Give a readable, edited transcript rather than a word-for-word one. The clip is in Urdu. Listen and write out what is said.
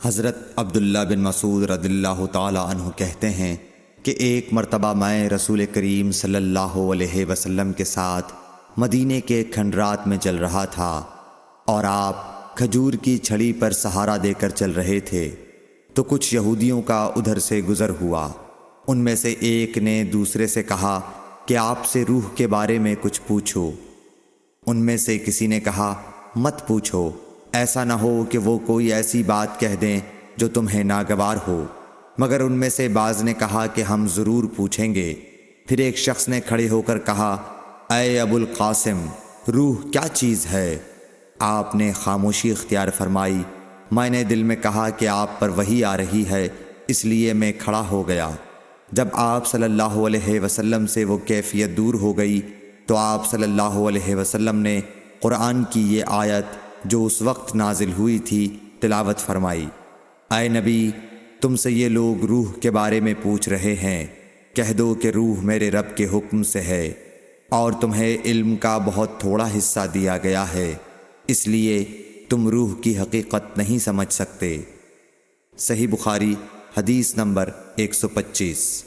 حضرت عبداللہ بن مسعود رضی اللہ تعالی عنہ کہتے ہیں کہ ایک مرتبہ میں رسول کریم صلی اللہ علیہ وسلم کے ساتھ مدینے کے کھنڈرات میں چل رہا تھا اور آپ کھجور کی چھڑی پر سہارا دے کر چل رہے تھے تو کچھ یہودیوں کا ادھر سے گزر ہوا۔ ان میں سے ایک نے دوسرے سے کہا کہ آپ سے روح کے بارے میں کچھ پوچھو۔ ان میں سے کسی نے کہا مت پوچھو، ایسا نہ ہو کہ وہ کوئی ایسی بات کہہ دیں جو تمہیں ناگوار ہو۔ مگر ان میں سے بعض نے کہا کہ ہم ضرور پوچھیں گے۔ پھر ایک شخص نے کھڑے ہو کر کہا اے ابو القاسم، روح کیا چیز ہے؟ آپ نے خاموشی اختیار فرمائی۔ میں نے دل میں کہا کہ آپ پر وحی آ رہی ہے، اس لیے میں کھڑا ہو گیا۔ جب آپ صلی اللہ علیہ وسلم سے وہ کیفیت دور ہو گئی تو آپ صلی اللہ علیہ وسلم نے قرآن کی یہ آیت جو اس وقت نازل ہوئی تھی تلاوت فرمائی۔ اے نبی، تم سے یہ لوگ روح کے بارے میں پوچھ رہے ہیں، کہہ دو کہ روح میرے رب کے حکم سے ہے اور تمہیں علم کا بہت تھوڑا حصہ دیا گیا ہے، اس لیے تم روح کی حقیقت نہیں سمجھ سکتے۔ صحیح بخاری حدیث نمبر 125۔